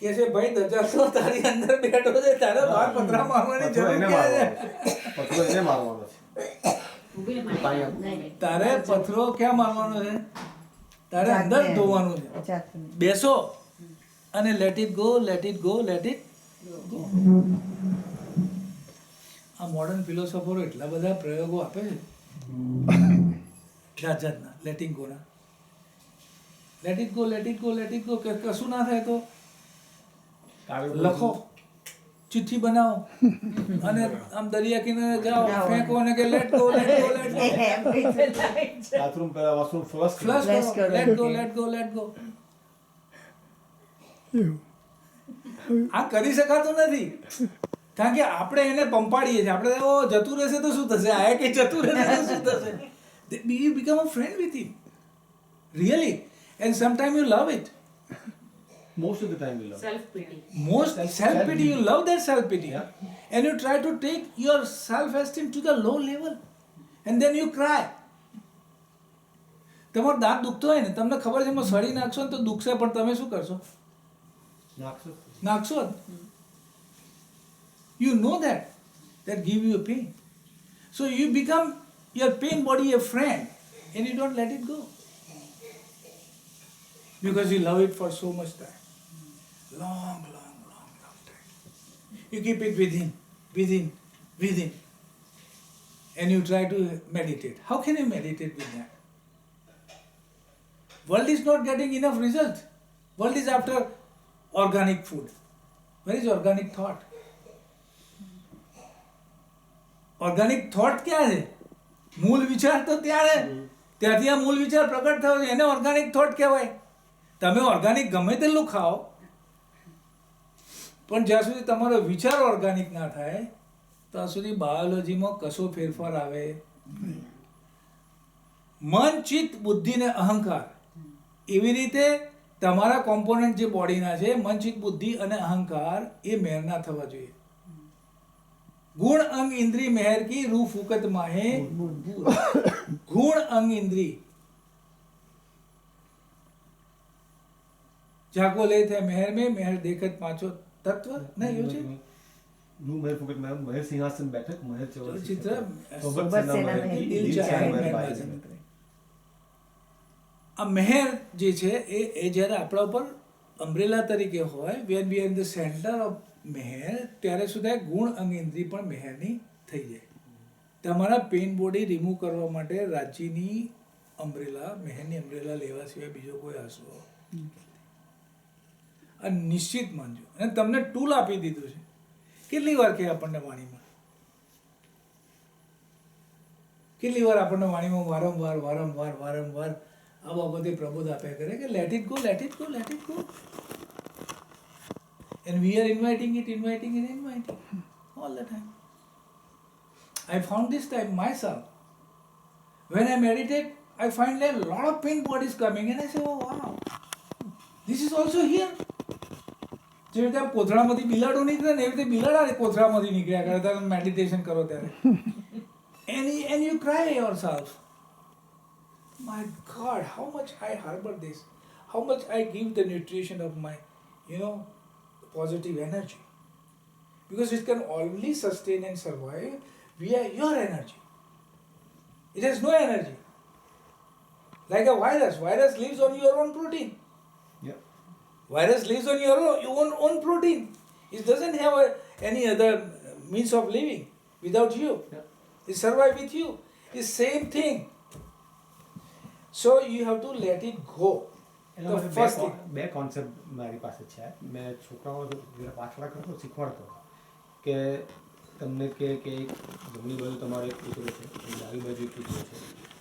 કે છે ભાઈ દજા તો તારી અંદર બેઠો છે, તારે બહાર પથરા મારવાની જરૂર ક્યાં છે? પથરો એને મારવાનો છે. તારે પથરો ક્યાં મારવાનો છે? તારે અંદર ધોવાનું છે. બેસો અને let it go, let it go, let it go. આ મોડર્ન ફિલોસોફરો એટલા બધા પ્રયોગો આપે છે જાત જાતના letting ગોના. Let it go, let it go, let it go. કશું ના થાય તો લખો, ચિઠ્ઠી બનાવો અને આમ દરિયા કિનારે જાઓ, ફેંકો અને કે let go, let go, let go. Bathroom પહેલા વોશરૂમ ફ્લશ ફ્લશ કરો, let go, let go, let go. આ કરી શકાતું નથી કારણ કે આપણે એને પંપાડીએ છીએ. આપણે ઓ જતું રહેશે તો શું થશે, આ કે જતું રહેશે તો શું થશે. You become a friend with him really, and sometimes you love it. most of the time we love. Self pity. Most self pity, you love that self pity, Yeah. and you try to take your self esteem to the low level, and then you cry. તમારો દાંત દુખતો હોય ને, તમને ખબર છે એમાં સળી નાખશો ને તો દુખશે, પણ તમે શું કરશો? નાખશો જ. You know that give you a pain, so you become your pain body a friend, and you don't let it go because you love it for so much time, long time. You keep it within, and you try to meditate. How can you meditate with that? World is not getting enough result. World is after organic food. Where is organic thought? Organic thought ક્યાં છે? મૂળ વિચાર તો ત્યારે ત્યાંથી આ મૂળ વિચાર પ્રગટ થયો છે, એને ઓર્ગેનિક થોટ કહેવાય. તમે ઓર્ગેનિક ગમે તેટલું ખાઓ, પણ જ્યાં સુધી તમારો વિચાર ઓર્ગેનિક ના થાય ત્યાં સુધી બાયોલોજીમાં કશો ફેરફાર આવે. મન, ચિત્ત, બુદ્ધિ ને અહંકાર, એવી રીતે તમારા કોમ્પોનન્ટ જે બોડીના છે, મન, ચિત્ત, બુદ્ધિ અને અહંકાર, એ મેરના થવા જોઈએ. गुण अंग इंद्री मेहर की रूह फूकत माहे. गुण अंग इंद्री जाको ले थे मेहर में, मेहर देखत पांचो तत्व नहीं यो छे. રૂ મેર ફુકટ મેર મહેર સિંહાસન બેઠક મહેર ચિત્ર સોબત સેના મહેર દિલ ચાહે મહેર બાજી. આ મહેર જે છે એ જ્યારે આપણા ઉપર અમ્બ્રેલા તરીકે હોય, when we are in the center of મહેર, ત્યારે સુધી ગુણ અંગ ઇન્દ્રિય પણ મહેરની થઈ જાય. તમારા પેઇન બોડી રિમૂવ કરવા માટે રાંચીની અમ્બ્રેલા, મહેરની અમ્બ્રેલા લેવા સિવાય બીજો કોઈ આશરો આ નિશ્ચિત માનજો. અને તમને ટૂલ આપી દીધું છે. કેટલી વાર કે આપણને વાણીમાં, કેટલી વાર આપણને વાણીમાં વારંવાર આ બાબતે પ્રબોધ આપ્યા કરે કે let it go, let it go, let it go. And we are inviting it all the time. I found this time myself. When I meditate, I find a lot of pain bodies coming and I say, oh wow, this is also here. જે રીતે કોથળામાંથી બિલાડો નીકળે ને, એવી રીતે બિલાડા કોથળામાંથી નીકળ્યા કરે ત્યારે meditation કરો ત્યારે. And you cry yourself. My God, how much I harbor this, how much I give the nutrition of my, positive energy, because it can only sustain and survive via your energy. It has no energy. Like a virus lives on your own protein. Yeah. Virus lives on your own protein. It doesn't have any other means of living without you. Yeah. It survives with you. It's same thing. So you have to let it go. એના માટે બે concept મારી પાસે છે. મેં છોકરાઓ પાછળ કરતો શીખવાડતો કે તમને કે જમણી બાજુ તમારો એક કૂતરો છે, ડાબી બાજુ એક કૂતરો છે,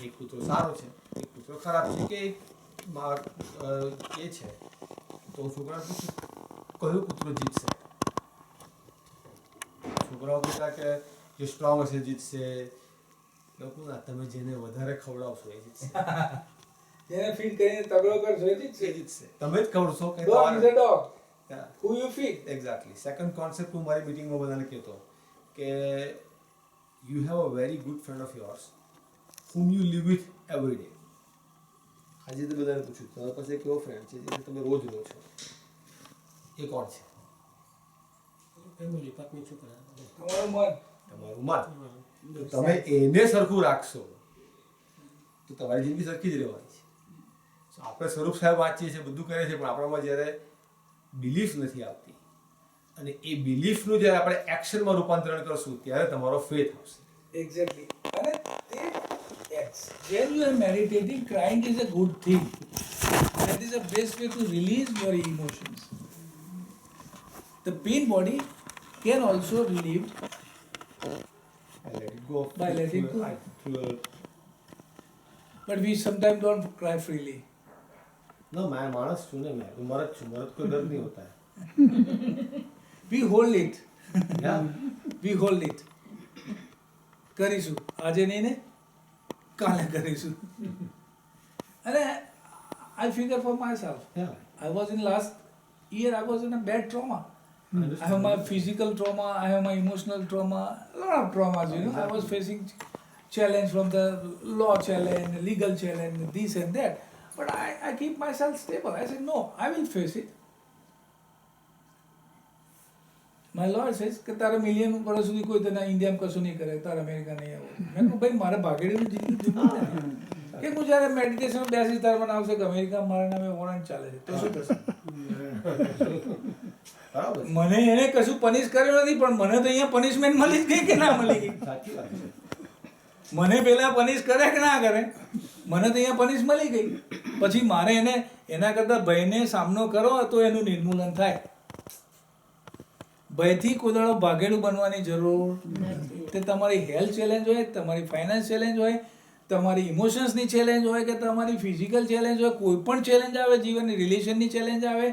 એક કૂતરો સારો છે, એક કૂતરો ખરાબ છે, કે એ છે. તો હું છોકરાને પૂછું કયો કૂતરો જીતશે? છોકરાઓ કહેતા કે જે સ્ટ્રોંગ હશે જીતશે. લોકો ના, તમે જેને વધારે ખવડાવશો એ જીતશે. જેને ફીડ કરીને તગડો કરશો એ જીતશે. તમે જ ખવડશો કે dog is a dog. Yeah. Who you feed. Exactly. Second concept હું મારી મીટિંગમાં બધાને કહેતો કે you have a very good friend of yours whom you live with every day. આજે તો બધાને પૂછ્યું તમારી પાસે કેવો ફ્રેન્ડ છે જે તમે રોજ લો છો? એ કોણ છે? ફેમિલી, પત્ની, છોકરા. તમારું મન. તમારું મન. તો તમે એને સરખું રાખશો તો તમારી જિંદગી સરખી જ રહેવાની છે. So આપણે સ્વરૂપ સાહેબ વાંચીએ છીએ, બધું કરે છે, પણ આપણામાં જ્યારે બિલીફ નથી આવતી અને એ બિલીફનું જ્યારે આપણે એક્શનમાં રૂપાંતરણ કરશું ત્યારે તમારો ફેથ આવશે. Exactly. અને when you are meditating, crying is a good thing. That is the best way to release your emotions. The pain body can also relieve I let it go. By letting go. through- but we sometimes don't cry freely. No, मैं मानस છું ને, मैं मर्द છું, मर्द को डर नहीं होता है. We hold it. Yeah. We hold it. કરીશું આજે નહીં ને કાલે કરીશું. અને I figure for myself. Yeah. I was in last year I was in a bad trauma. I have my physical trauma, I have my emotional trauma, a lot of traumas, you know. I was facing challenge from the law challenge, legal challenge, this and that. But I keep myself stable. I said, no, I will face it. My lawyer says કે તારે million વર્ષ સુધી કોઈ તને ઇન્ડિયામાં કશું નહીં કરે, તારે અમેરિકા નહીં આવું. મેં કહ્યું ભાઈ મારે ભાગેડીનું જિંદગી જીવવું નથી. કે હું જ્યારે મેડિટેશન બેસી ત્યારે મને આવશે કે અમેરિકા મારા નામે વોરંટ ચાલે છે તો શું થશે? બરાબર છે. મને એને કશું પનિશ કર્યું નથી, પણ મને તો અહીંયા પનિશમેન્ટ મળી જ ગઈ કે ના મળી ગઈ? સાચી વાત છે. મને પેલા પનિશ કરે કે ના કરે, મને તો અહીંયા પનિશ મળી ગઈ. પછી મારે એને એના કરતાં ભયને સામનો કરો તો એનું નિર્મૂલન થાય. ભયથી કોઈ દાડો ભાગેડું બનવાની જરૂર નથી. તે તમારી હેલ્થ ચેલેન્જ હોય, તમારી ફાઇનાન્સ ચેલેન્જ હોય, તમારી ઇમોશન્સની ચેલેન્જ હોય કે તમારી ફિઝિકલ ચેલેન્જ હોય, કોઈ પણ ચેલેન્જ આવે, જીવનની રિલેશનની ચેલેન્જ આવે,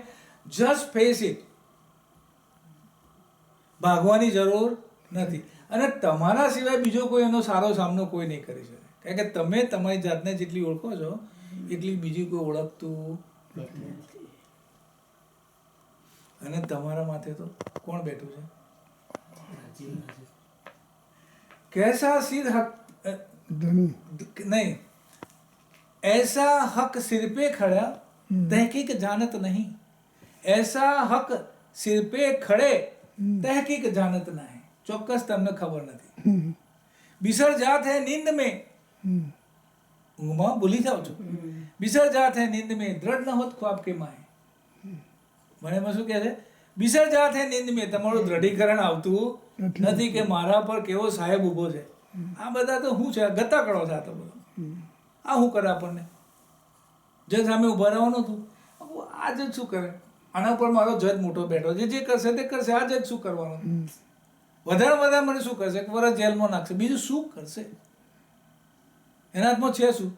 જસ્ટ ફેસ ઇટ. ભાગવાની જરૂર નથી. અને તમારા સિવાય બીજો કોઈ એનો સારો સામનો કોઈ નહીં કરી શકે. કારણ કે તમે તમારી જાતને જેટલી ઓળખો છો એટલી બીજી કોઈ ઓળખતું નથી. અને તમારા માથે તો કોણ બેઠું છે? कैसा सिर हक नहीं ऐसा हक सिर पे खड़ा तहकीक जानत नहीं. ऐसा હક સિર પે ખડે તહકીક જાનત નહીં. ચોક્કસ તમને ખબર નથી. बिसर जात है नींद में, ઊંઘમાં ભૂલી જાઓ છો. बिसर जात है नींद में દ્રઢ ન હોત ખ્વાબ કે માય. મને એમાં શું કહે છે? बिसर जात है नींद में તમારું દ્રઢીકરણ આવતું નથી કે મારા પર કેવો સાહેબ ઊભો છે. આ બધા તો શું છે? ગતાકડો છે આ તો બધો. આ શું કરે આપણને? જે સામે ઊભા રહેવાનું હતું આ જ શું કરે? આના ઉપર મારો જજ મોટો બેઠો છે, જે કરશે તે કરશે. આ જજ શું કરવાનું? વધારે મને શું કરશે? એક વર્ષ જેલમાં નાખશે, બીજું શું કરશે? એના હાથમાં છે શું?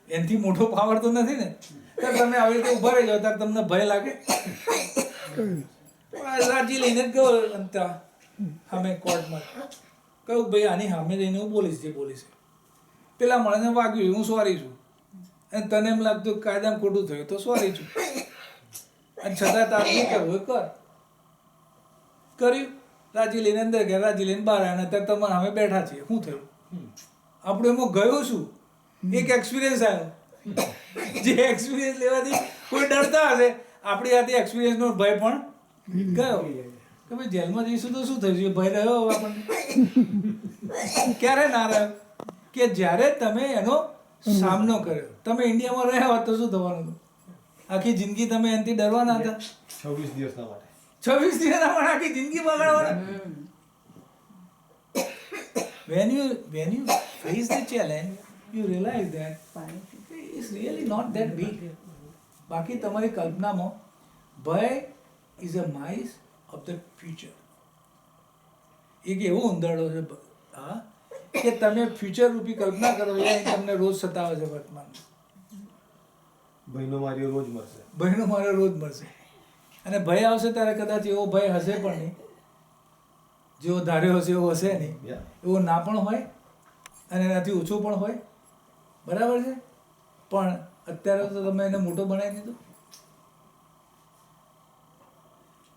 એનાથી મોટો પાવર તો નથી ને. ત્યારે તમે આવી રીતે ઊભા રહી જાઓ ત્યારે તમને ભય લાગે? રાજી લઈને જ ગયો અંતા સામે કોર્ટમાં કહ્યું ભાઈ આની સામે જઈને હું બોલીશ જે બોલીશ. પેલા માણસને વાગ્યું, હું સોરી છું. અને તને એમ લાગતું કાયદામાં ખોટું થયું તો સોરી છું. અને છતાં તારે શું કરવું કર. કર્યું. રાજી લઈને અંદર ગયા, રાજી લઈને બહાર આવ્યા. અત્યારે તમારા સામે બેઠા છીએ. શું થયું? આપણે એમાં ગયો છું, એક એક્સપિરિયન્સ આવ્યો. જે એક્સપિરિયન્સ લેવાથી કોઈ ડરતા હશે, આપણી હાથે એક્સપિરિયન્સનો ભય પણ ગયો કે ભાઈ જેલમાં જઈશું તો શું થયું? ભય રહ્યો હવે આપણને? ક્યારે ના રહ્યો? કે જ્યારે તમે એનો સામનો કર્યો. તમે ઇન્ડિયામાં રહ્યા હોત તો શું થવાનું હતું? આખી જિંદગી તમે એનાથી ડરવાના હતા. 26 દિવસના માટે 26 દિવસના માટે આખી જિંદગી બગાડવાના. when you face the challenge you realize that it's really not that big. બાકી તમારી કલ્પનામાં ભય is a mice of the future. એક એવો ઉંદરડો છે હા કે તમે ફ્યુચર રૂપી કલ્પના કરો એ તમને રોજ સતાવે છે વર્તમાન. ભાઈનો માર્યો રોજ મળશે. ભયનો મારો રોજ મળશે. અને ભય આવશે ત્યારે કદાચ એવો ભય હશે પણ નહીં, જેવો ધાર્યો હશે એવો હશે નહીં. એવો ના પણ હોય અને એનાથી ઓછો પણ હોય. બરાબર છે? પણ અત્યારે તો તમે એને મોટો બનાવી દીધો.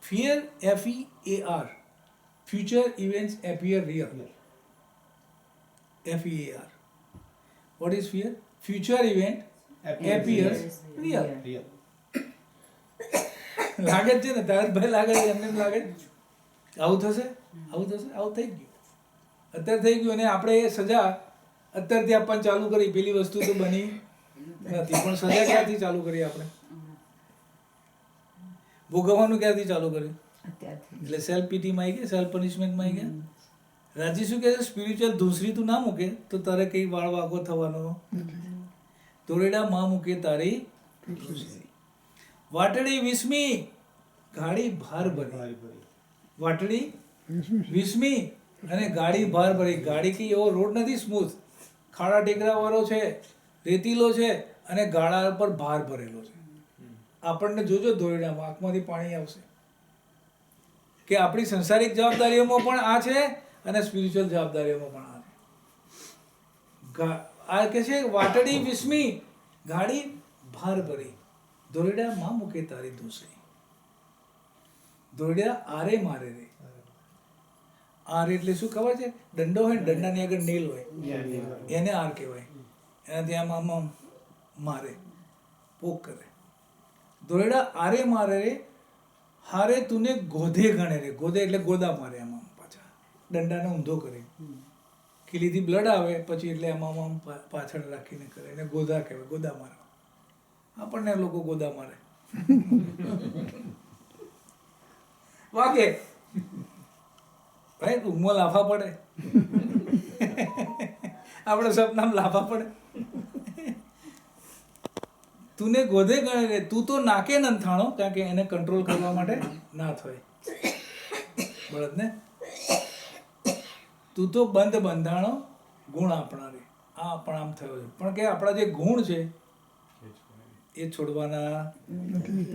Fear FEAR, future events appear real. FEAR. What is fear? Future event appears real. લાગે જ છે ને, તારકભાઈ લાગે છે, એમને એમ લાગે આવું થશે, આવું થશે, આવું થઈ ગયું, અત્યારે થઈ ગયું. અને આપણે એ સજા અત્યારથી આપવાની ચાલુ કરી, પેલી વસ્તુ તો બની નથી, પણ સજા ક્યાંથી ચાલુ કરી આપણે? ભોગવવાનું ક્યાંથી ચાલુ કર્યું? એટલે સેલ્ફ પીટીમાં આવી ગયા, સેલ્ફ પનિશમેન્ટમાં આવી ગયા. રાજી શું કહે છે? સ્પિરિચ્યુઅલ ધૂસરી તું ના મૂકે તો તારે કઈ વાળ વાગો થવાનો. દોરડા માં મૂકે તારી વાટડી 20મી ગાડી ભાર ભરી, વાટડી 20મી અને ગાડી ભાર ભરી. ગાડી કઈ એવો રોડ નથી સ્મૂથ, ખાડા ટેકરા વાળો છે, રેતીલો છે અને ગાડા પર ભાર ભરેલો છે. આપણને જોજો દોરડામાં આંખમાંથી પાણી આવશે કે આપણી સંસારિક જવાબદારીઓમાં પણ આ છે અને સ્પિરિચ્યુઅલ જવાબદારીઓમાં પણ આ છે. આ કે છે વાટડી 20મી ગાડી ભાર ભરી, દોરડા માં મૂકે તારી ધૂસરી. દોરડા આરે મારે રે. આર એટલે શું ખબર છે? દંડો હોય ને, દંડાની આગળ નેલ હોય, એને આર કહેવાય. એનાથી આમ મારે, પોક કરે. દોરડા આરે મારે રે, હારે તુને ગોધે ગણે રે. ગોધે એટલે ગોદા મારે, આમ પાછા દંડાને ઊંધો કરે, ખીલીથી બ્લડ આવે પછી એટલે આમ પાછળ રાખીને કરે, એને ગોધા કહેવાય, ગોદા મારવા. આપણને લોકો ગોદા મારે વાગે ભાઈ, ઊંઘમાં લાફા પડે આપણે સપનામાં લાફા પડે. તુને ગોધે ગણે રે, તું તો નાકે નંથાણો, કારણ કે એને કંટ્રોલ કરવા માટે ના થાય બળદને. તું તો બંધ બંધાણો ગુણ આપણારે. આ પણ આમ થયો છે, પણ કે આપણા જે ગુણ છે એ છોડવાના નથી.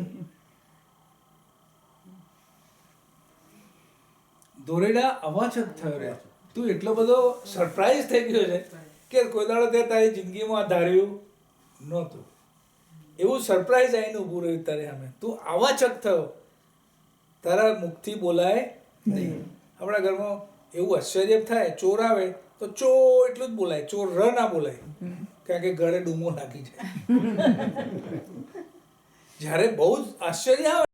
દોરેડા અવાચક થયો રે. તું એટલો બધો સરપ્રાઈઝ થઈ ગયો છે કે કોઈ દાડો તે તારી જિંદગીમાં ધાર્યું નહોતું એવું સરપ્રાઈઝ આવીને ઊભું રહ્યું તારે સામે. તું અવાચક થયો, તારા મુખથી બોલાય નહીં. આપણા ઘરમાં એવું આશ્ચર્ય થાય, ચોર આવે તો ચો એટલું જ બોલાય, ચોર ર ના બોલાય, કારણ કે ગળે ડૂમો નાખી જાય. જ્યારે બહુ જ આશ્ચર્ય આવે